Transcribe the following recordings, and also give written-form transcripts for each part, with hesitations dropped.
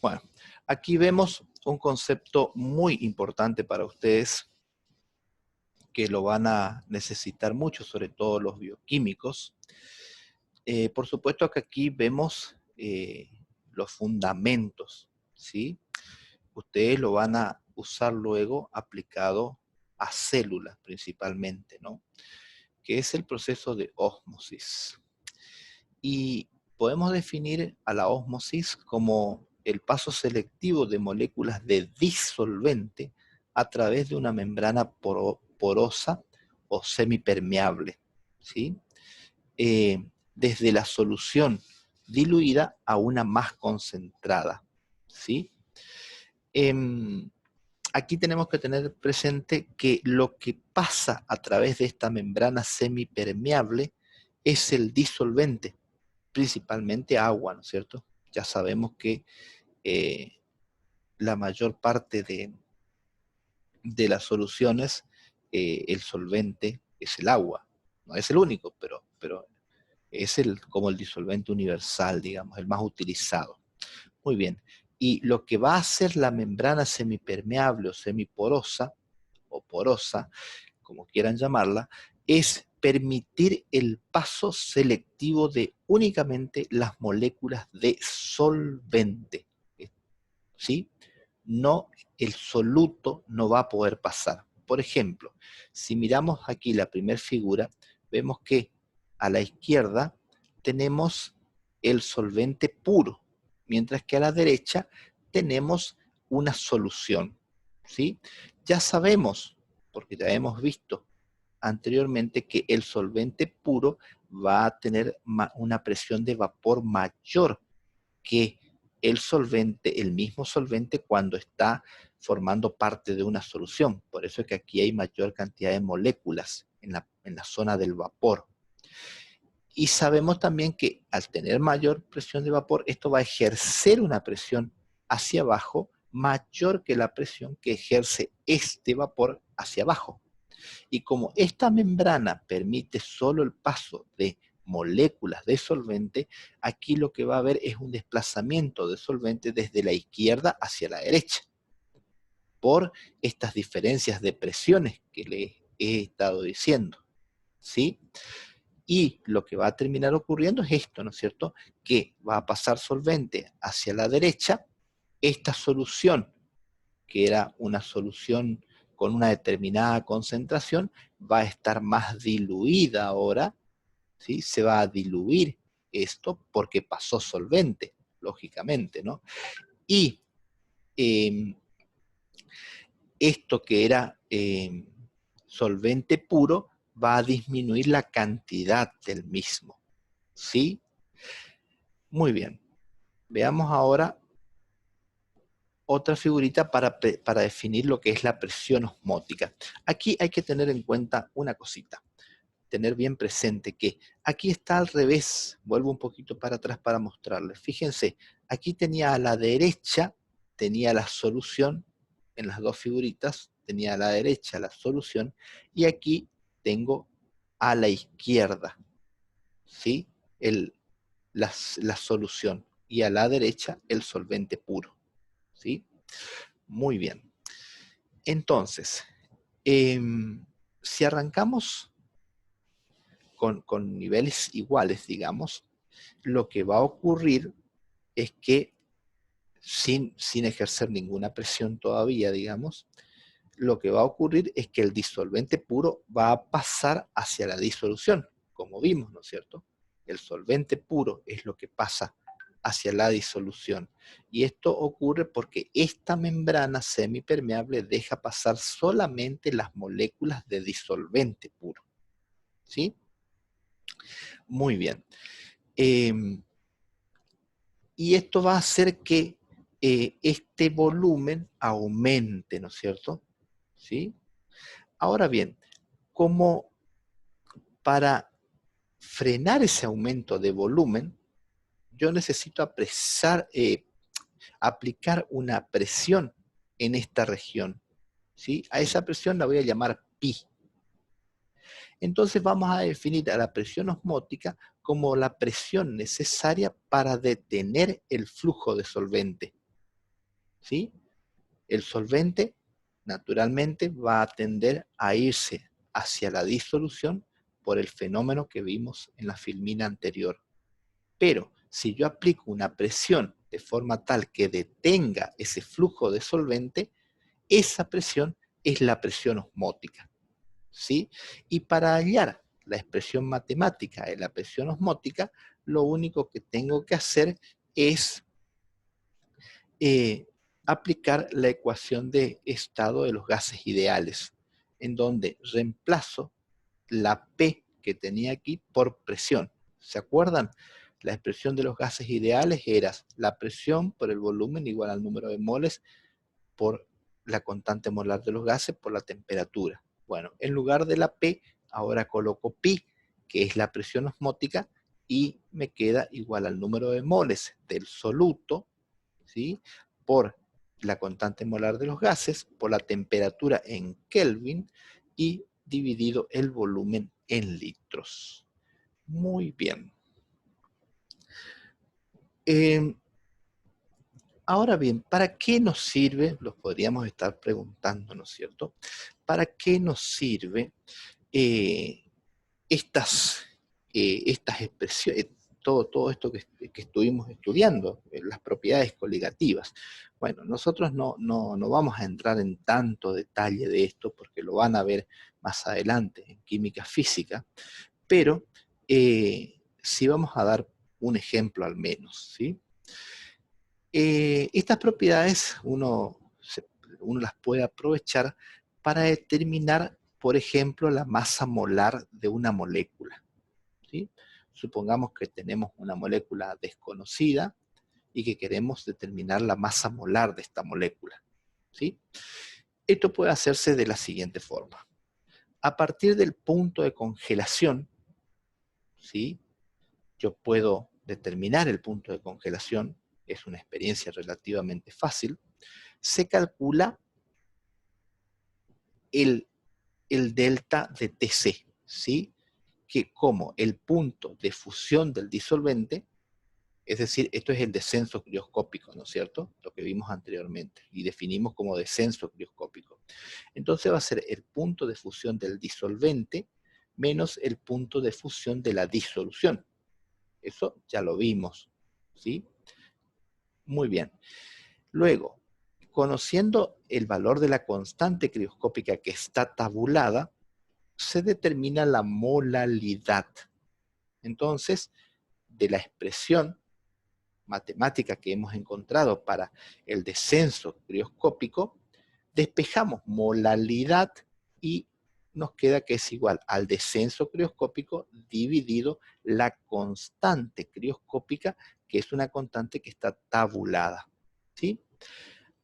Bueno, aquí vemos un concepto muy importante para ustedes que lo van a necesitar mucho, sobre todo los bioquímicos. Por supuesto que aquí vemos los fundamentos, ¿sí? Ustedes lo van a usar luego aplicado a células principalmente, ¿no? Que es el proceso de ósmosis. Y podemos definir a la ósmosis como el paso selectivo de moléculas de disolvente a través de una membrana porosa o semipermeable, ¿sí? Desde la solución diluida a una más concentrada, ¿sí? Aquí tenemos que tener presente que lo que pasa a través de esta membrana semipermeable es el disolvente, principalmente agua, ¿no es cierto? Ya sabemos que eh, la mayor parte de las soluciones, el solvente es el agua. No es el único, pero es como el disolvente universal, digamos, el más utilizado. Muy bien. Y lo que va a hacer la membrana semipermeable o semiporosa, o porosa, como quieran llamarla, es permitir el paso selectivo de únicamente las moléculas de solvente, ¿sí? No, el soluto no va a poder pasar. Por ejemplo, si miramos aquí la primera figura, vemos que a la izquierda tenemos el solvente puro, mientras que a la derecha tenemos una solución, ¿sí? Ya sabemos, porque ya hemos visto anteriormente, que el solvente puro va a tener una presión de vapor mayor que el solvente, el mismo solvente, cuando está formando parte de una solución. Por eso es que aquí hay mayor cantidad de moléculas en la zona del vapor. Y sabemos también que al tener mayor presión de vapor, esto va a ejercer una presión hacia abajo mayor que la presión que ejerce este vapor hacia abajo. Y como esta membrana permite solo el paso de moléculas de solvente, aquí lo que va a haber es un desplazamiento de solvente desde la izquierda hacia la derecha, por estas diferencias de presiones que les he estado diciendo, ¿sí? Y lo que va a terminar ocurriendo es esto, ¿no es cierto? Que va a pasar solvente hacia la derecha, esta solución, que era una solución con una determinada concentración, va a estar más diluida ahora, ¿sí? Se va a diluir esto porque pasó solvente, lógicamente, ¿no? Y eh, esto que era solvente puro va a disminuir la cantidad del mismo, ¿sí? Muy bien. Veamos ahora otra figurita para definir lo que es la presión osmótica. Aquí hay que tener en cuenta una cosita, tener bien presente que aquí está al revés. Vuelvo un poquito para atrás para mostrarles. Fíjense, aquí tenía a la derecha, tenía la solución, en las dos figuritas, tenía a la derecha la solución, y aquí tengo a la izquierda, ¿sí? La solución, y a la derecha el solvente puro, ¿sí? Muy bien. Entonces, eh, si arrancamos con niveles iguales, digamos, lo que va a ocurrir es que sin ejercer ninguna presión todavía, digamos, lo que va a ocurrir es que el disolvente puro va a pasar hacia la disolución, como vimos, ¿no es cierto? El solvente puro es lo que pasa hacia la disolución. Y esto ocurre porque esta membrana semipermeable deja pasar solamente las moléculas de disolvente puro, ¿sí? Muy bien. Y esto va a hacer que este volumen aumente, ¿no es cierto? ¿Sí? Ahora bien, como para frenar ese aumento de volumen, yo necesito aplicar una presión en esta región, ¿sí? A esa presión la voy a llamar pi. Entonces vamos a definir a la presión osmótica como la presión necesaria para detener el flujo de solvente, ¿sí? El solvente, naturalmente, va a tender a irse hacia la disolución por el fenómeno que vimos en la filmina anterior. Pero si yo aplico una presión de forma tal que detenga ese flujo de solvente, esa presión es la presión osmótica, ¿sí? Y para hallar la expresión matemática de la presión osmótica, lo único que tengo que hacer es aplicar la ecuación de estado de los gases ideales, en donde reemplazo la P que tenía aquí por presión. ¿Se acuerdan? La expresión de los gases ideales era la presión por el volumen igual al número de moles por la constante molar de los gases por la temperatura. Bueno, en lugar de la P, ahora coloco pi, que es la presión osmótica, y me queda igual al número de moles del soluto, ¿sí? Por la constante molar de los gases, por la temperatura en Kelvin, y dividido el volumen en litros. Muy bien. Ahora bien, ¿para qué nos sirve? Los podríamos estar preguntando, ¿no es cierto? ¿Para qué nos sirve eh, estas, estas expresiones, todo esto que estuvimos estudiando, las propiedades coligativas? Bueno, nosotros no vamos a entrar en tanto detalle de esto porque lo van a ver más adelante en química física, pero sí vamos a dar un ejemplo al menos, ¿sí? Estas propiedades uno las puede aprovechar para determinar, por ejemplo, la masa molar de una molécula, ¿sí? Supongamos que tenemos una molécula desconocida y que queremos determinar la masa molar de esta molécula, ¿sí? Esto puede hacerse de la siguiente forma. A partir del punto de congelación, ¿sí? Yo puedo determinar el punto de congelación, es una experiencia relativamente fácil. Se calcula el, el delta de TC, ¿sí? Que como el punto de fusión del disolvente, es decir, esto es el descenso crioscópico, ¿no es cierto? Lo que vimos anteriormente, y definimos como descenso crioscópico. Entonces va a ser el punto de fusión del disolvente menos el punto de fusión de la disolución. Eso ya lo vimos, ¿sí? Muy bien. Luego, conociendo el valor de la constante crioscópica que está tabulada, se determina la molalidad. Entonces, de la expresión matemática que hemos encontrado para el descenso crioscópico, despejamos molalidad y nos queda que es igual al descenso crioscópico dividido la constante crioscópica, que es una constante que está tabulada, ¿sí?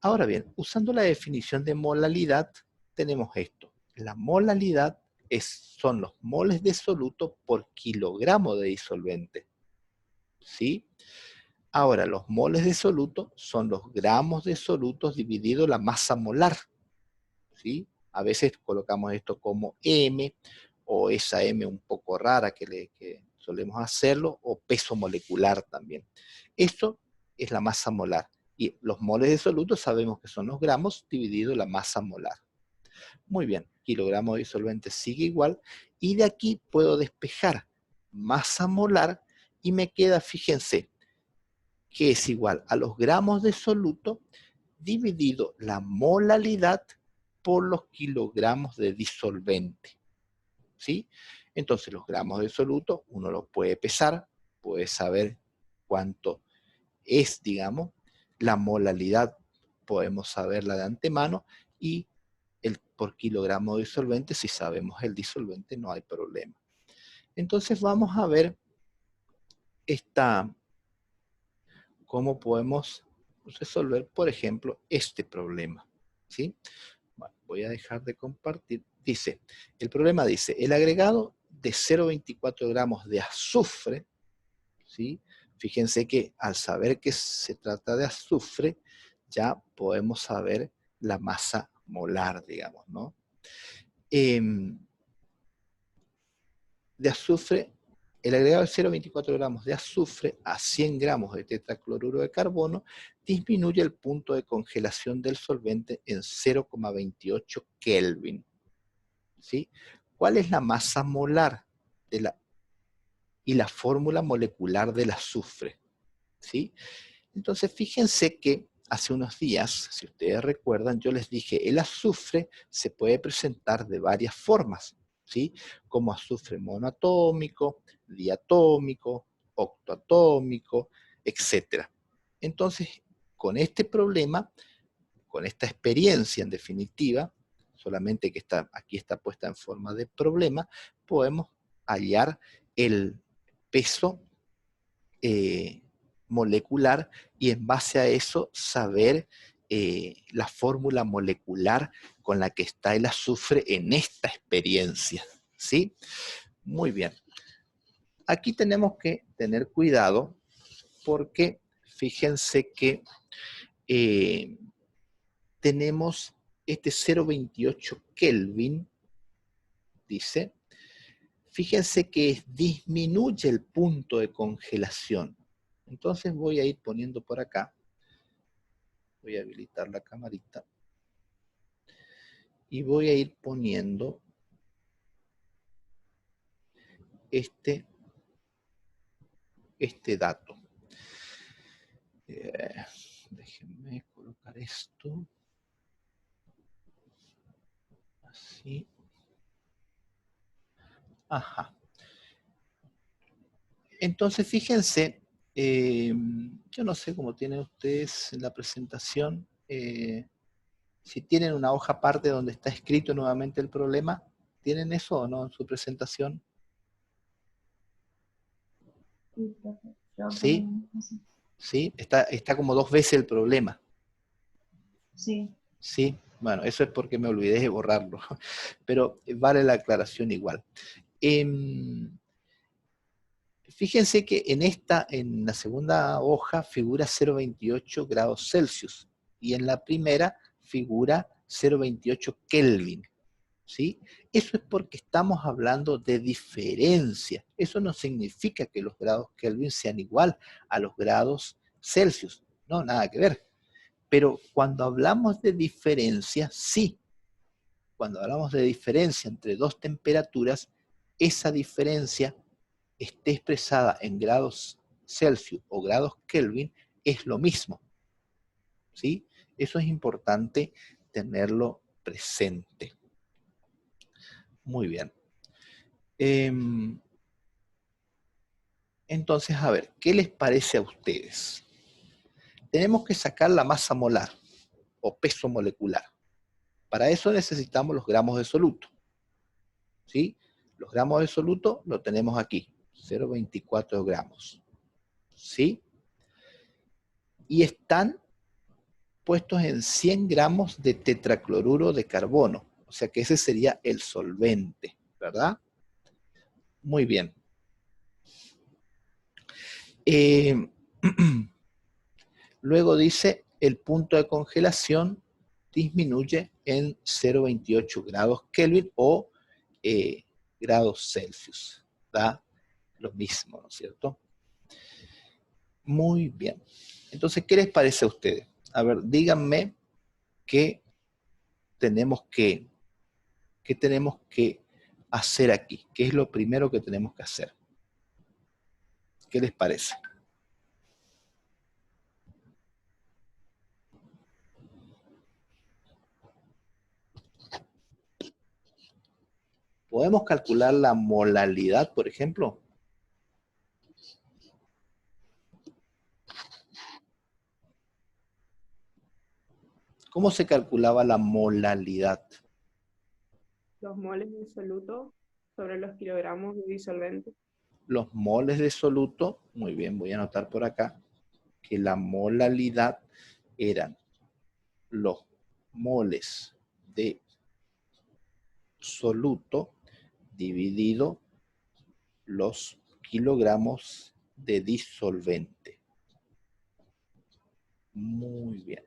Ahora bien, usando la definición de molalidad, tenemos esto. La molalidad son los moles de soluto por kilogramo de disolvente, ¿sí? Ahora, los moles de soluto son los gramos de solutos dividido la masa molar, ¿sí? A veces colocamos esto como M, o esa M un poco rara que solemos hacerlo, o peso molecular también. Esto es la masa molar. Y los moles de soluto sabemos que son los gramos dividido la masa molar. Muy bien, kilogramo de disolvente sigue igual, y de aquí puedo despejar masa molar, y me queda, fíjense, que es igual a los gramos de soluto dividido la molalidad por los kilogramos de disolvente, ¿sí? Entonces los gramos de soluto uno los puede pesar, puede saber cuánto es, digamos, la molalidad podemos saberla de antemano, y por kilogramo de disolvente, si sabemos el disolvente no hay problema. Entonces vamos a ver cómo podemos resolver, por ejemplo, este problema, ¿sí? Bueno, voy a dejar de compartir. Dice, el problema dice, el agregado de 0,24 gramos de azufre, ¿sí? Fíjense que al saber que se trata de azufre, ya podemos saber la masa molar, digamos, ¿no? De azufre el agregado de 0,24 gramos de azufre a 100 gramos de tetracloruro de carbono disminuye el punto de congelación del solvente en 0,28 Kelvin. ¿Sí? ¿Cuál es la masa molar y la fórmula molecular del azufre? ¿Sí? Entonces, fíjense que hace unos días, si ustedes recuerdan, yo les dije, el azufre se puede presentar de varias formas, ¿sí? Como azufre monoatómico, diatómico, octoatómico, etc. Entonces, con este problema, con esta experiencia en definitiva, solamente que aquí está puesta en forma de problema, podemos hallar el peso molecular y en base a eso saber la fórmula molecular con la que está el azufre en esta experiencia, ¿sí? Muy bien. Aquí tenemos que tener cuidado porque fíjense que tenemos este 0,28 Kelvin, dice, fíjense que disminuye el punto de congelación. Entonces voy a ir poniendo por acá, voy a habilitar la camarita, y voy a ir poniendo este dato. Déjenme colocar esto. Así. Ajá. Entonces, fíjense, yo no sé cómo tienen ustedes en la presentación, si tienen una hoja aparte donde está escrito nuevamente el problema, ¿tienen eso o no en su presentación? ¿Sí? ¿Sí? Está como 2 veces el problema. Sí. Sí, bueno, eso es porque me olvidé de borrarlo, pero vale la aclaración igual. Fíjense que en la segunda hoja figura 0,28 grados Celsius y en la primera figura 0,28 Kelvin, ¿sí? Eso es porque estamos hablando de diferencia. Eso no significa que los grados Kelvin sean igual a los grados Celsius. No, nada que ver. Pero cuando hablamos de diferencia, sí. Cuando hablamos de diferencia entre dos temperaturas, esa diferencia esté expresada en grados Celsius o grados Kelvin, es lo mismo. ¿Sí? Eso es importante tenerlo presente. Muy bien. Entonces, a ver, ¿qué les parece a ustedes? Tenemos que sacar la masa molar o peso molecular. Para eso necesitamos los gramos de soluto. ¿Sí? Los gramos de soluto lo tenemos aquí, 0,24 gramos. ¿Sí? Y están puestos en 100 gramos de tetracloruro de carbono. O sea que ese sería el solvente, ¿verdad? Muy bien. Luego dice, el punto de congelación disminuye en 0,28 grados Kelvin o grados Celsius. Da lo mismo, ¿no es cierto? Muy bien. Entonces, ¿qué les parece a ustedes? A ver, díganme qué tenemos que hacer aquí. ¿Qué es lo primero que tenemos que hacer? ¿Qué les parece? ¿Podemos calcular la molalidad, por ejemplo? ¿Cómo se calculaba la molalidad? Los moles de soluto sobre los kilogramos de disolvente. Los moles de soluto, muy bien, voy a anotar por acá, que la molalidad eran los moles de soluto dividido los kilogramos de disolvente. Muy bien.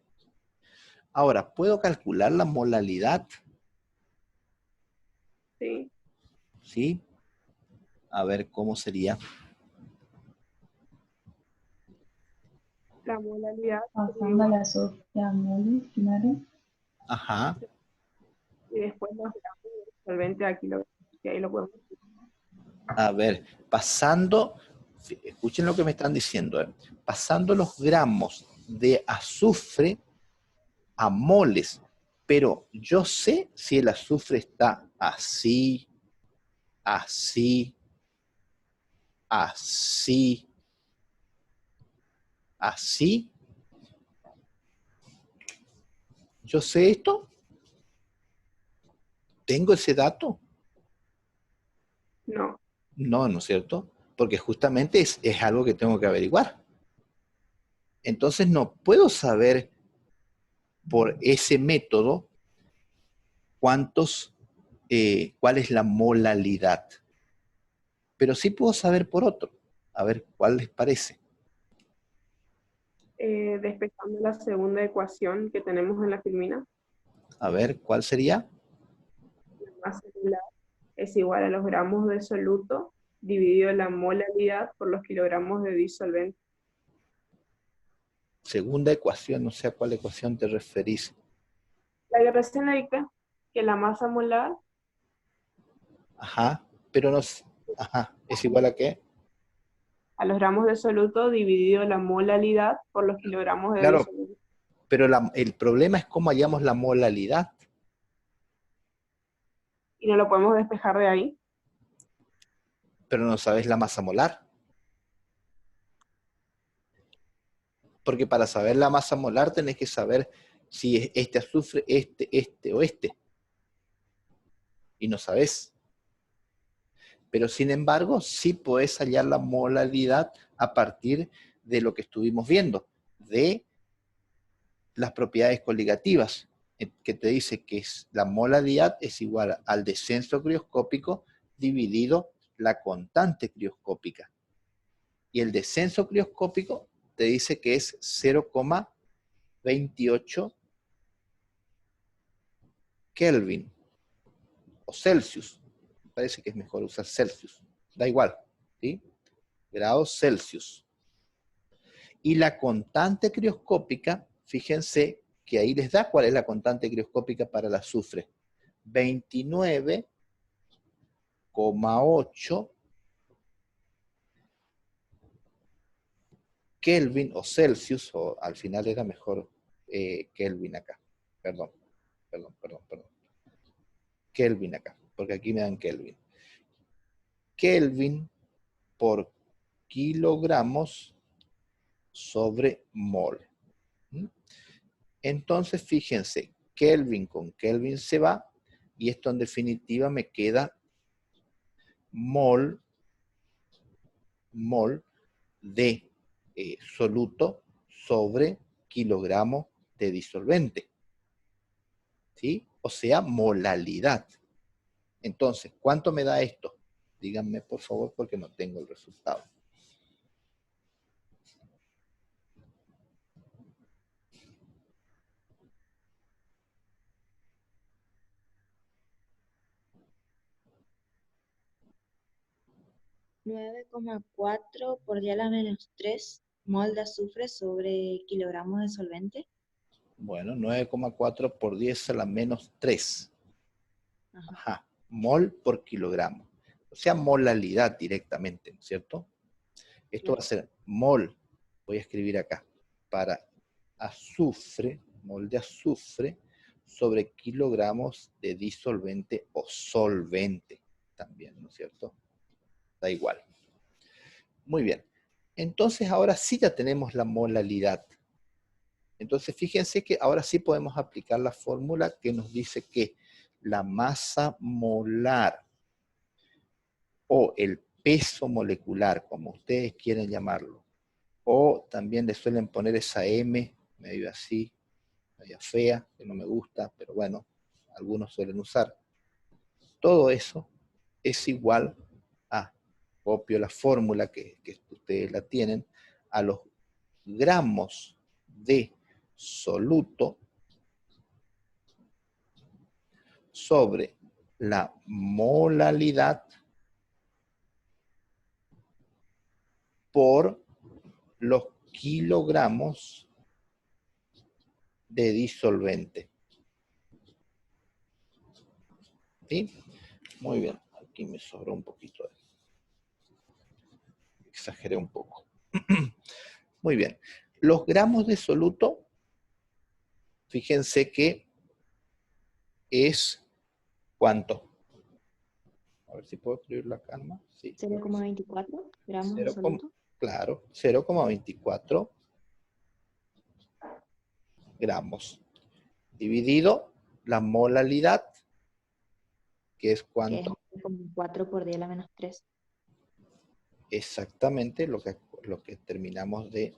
Ahora, ¿puedo calcular la molalidad? Sí. ¿Sí? A ver cómo sería. La molaridad sería Pasando igual, la azufre a moles, claro. Ajá. y después los gramos de disolvente aquí que ahí lo podemos ver. A ver, pasando, escuchen lo que me están diciendo, pasando los gramos de azufre a moles, pero yo sé si el azufre está así, así, así, así. Yo sé esto, tengo ese dato. No, No, ¿no es cierto? Porque justamente es algo que tengo que averiguar. Entonces no puedo saber por ese método cuál es la molalidad. Pero sí puedo saber por otro. A ver, ¿cuál les parece? despejando la segunda ecuación que tenemos en la filmina, A ver, ¿cuál sería? la masa molar es igual a los gramos de soluto dividido la molaridad por los kilogramos de disolvente. Segunda ecuación, no sé a cuál ecuación te referís. La que recién le dicté, que la masa molar Ajá, pero no, ajá, ¿es igual a qué? a los gramos de soluto dividido la molaridad por los kilogramos de Claro, disolvente. pero el problema es cómo hallamos la molalidad. Y no lo podemos despejar de ahí. Pero no sabes la masa molar. Porque para saber la masa molar tenés que saber si es este azufre, este o este. Y no sabes. Pero sin embargo, sí podés hallar la molaridad a partir de lo que estuvimos viendo, de las propiedades coligativas, que te dice que la molaridad es igual al descenso crioscópico dividido la constante crioscópica. Y el descenso crioscópico te dice que es 0,28 Kelvin o Celsius. Parece que es mejor usar Celsius. Da igual, ¿sí? Grados Celsius. Y la constante crioscópica, fíjense que ahí les da cuál es la constante crioscópica para el azufre. 29,8 Kelvin o Celsius, o al final era mejor Kelvin acá. Perdón. Kelvin acá, porque aquí me dan Kelvin. Kelvin por kilogramos sobre mol. Entonces, fíjense, Kelvin con Kelvin se va, y esto en definitiva me queda mol de soluto sobre kilogramo de disolvente. ¿Sí? O sea, molalidad. Entonces, ¿cuánto me da esto? Díganme, por favor, porque no tengo el resultado. Nueve coma cuatro por 10 a la menos 3 mol de azufre sobre kilogramos de solvente. Bueno, 9,4 por 10 a la menos 3. Ajá. Ajá, mol por kilogramo. O sea, molalidad directamente, ¿cierto? Esto va a ser mol, voy a escribir acá, para azufre, mol de azufre, sobre kilogramos de disolvente o solvente también, ¿no es cierto? Da igual. Muy bien. Entonces ahora sí ya tenemos la molalidad. Entonces fíjense que ahora sí podemos aplicar la fórmula que nos dice que la masa molar o el peso molecular, como ustedes quieren llamarlo, o también le suelen poner esa M medio así, medio fea, que no me gusta, pero bueno, algunos suelen usar. Todo eso es igual a, copio la fórmula que ustedes la tienen, a los gramos de soluto sobre la molalidad por los kilogramos de disolvente. ¿Sí? Muy bien. Aquí me sobró un poquito. Exageré un poco. Muy bien. Los gramos de soluto, fíjense que es ¿cuánto? A ver si puedo escribir la calma. Sí. 0,24 gramos de soluto. Claro, 0,24 gramos. Dividido la molalidad, que es Que es cuánto. 4 por 10 a la menos 3. Exactamente lo que terminamos de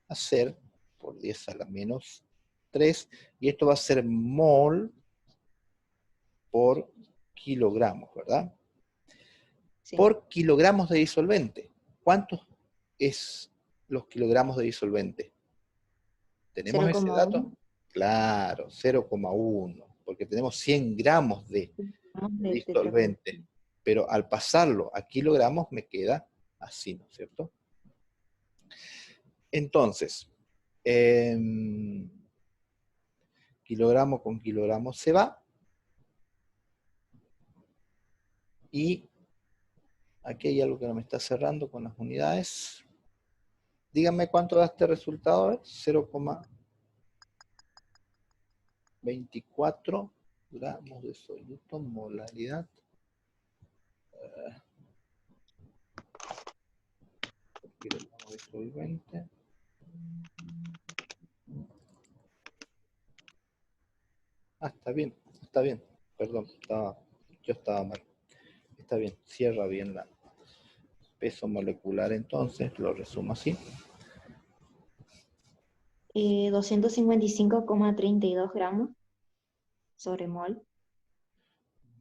hacer por 10 a la menos 3. Y esto va a ser mol por kilogramos, ¿verdad? Sí. Por kilogramos de disolvente. ¿Cuántos es los kilogramos de disolvente? ¿Tenemos ese dato? 0,1 Claro, 0,1, porque tenemos 100 gramos de de disolvente, pero al pasarlo a kilogramos me queda así, ¿no es cierto? Entonces, kilogramo con kilogramo se va, y aquí hay algo que no me está cerrando con las unidades. Díganme cuánto da este resultado, 0,24 gramos de soluto, molaridad. Kilogramo de disolvente. Está bien, perdón, yo estaba mal. Está bien, cierra bien la peso molecular, entonces lo resumo así. 255,32 gramos sobre mol.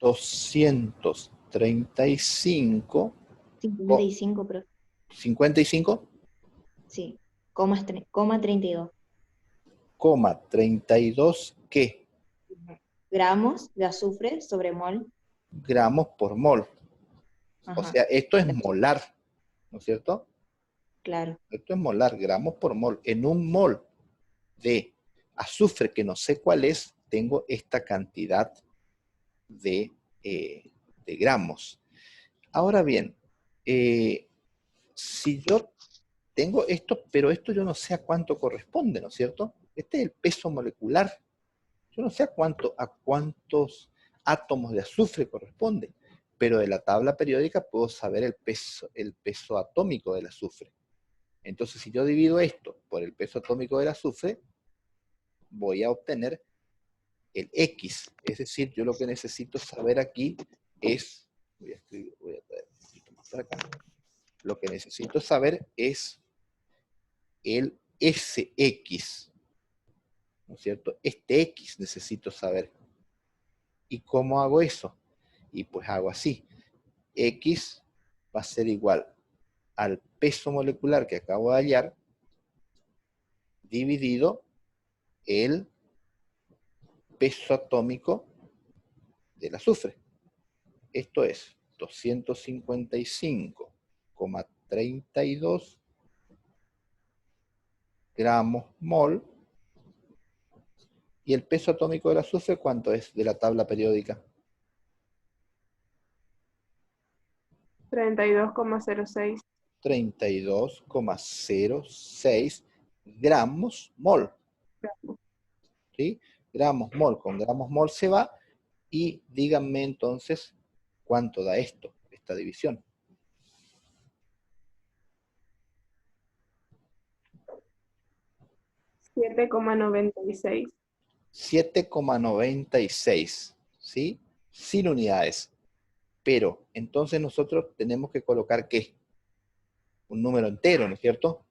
235, 55, pero 55,32 sí, coma 32 ¿qué? gramos de azufre sobre mol. Gramos por mol. O Ajá, sea, esto es de azufre, molar, ¿no es cierto? claro. Esto es molar, gramos por mol. En un mol de azufre, que no sé cuál es, tengo esta cantidad de, de gramos. Ahora bien, si yo tengo esto, pero esto yo no sé a cuánto corresponde, ¿no es cierto? Este es el peso molecular. Yo no sé a cuántos átomos de azufre corresponde, pero de la tabla periódica puedo saber el peso atómico del azufre. Entonces, si yo divido esto por el peso atómico del azufre, voy a obtener el X. Es decir, yo lo que necesito saber aquí es, voy a traer un poquito más para acá. Lo que necesito saber es el SX, ¿no es cierto? Este X necesito saber. ¿Y cómo hago eso? Y pues hago así. X va a ser igual al peso molecular que acabo de hallar, dividido el peso atómico del azufre. Esto es 255,32 gramos mol. ¿Y el peso atómico del azufre cuánto es de la tabla periódica? 32,06. 32,06 gramos mol. ¿Sí? Gramos mol con gramos mol se va, y díganme entonces cuánto da esto, esta división. 7,96. 7,96, ¿sí? Sin unidades. Pero entonces nosotros tenemos que colocar ¿qué? Un número entero, ¿no es cierto?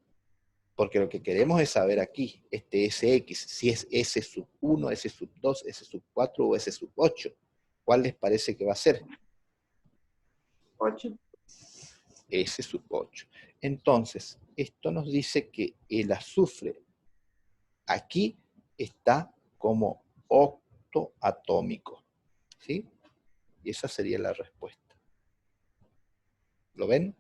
Porque lo que queremos es saber aquí, este SX, si es S sub 1, S sub 2, S sub 4 o S sub 8. ¿Cuál les parece que va a ser? 8. S sub 8. Entonces, esto nos dice que el azufre aquí está como octoatómico, ¿sí? Y esa sería la respuesta. ¿Lo ven?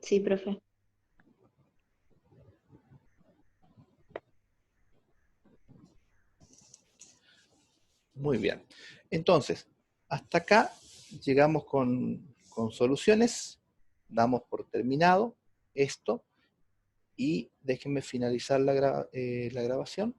Sí, profe. Muy bien. Entonces, hasta acá llegamos con soluciones. Damos por terminado esto y déjenme finalizar la grabación.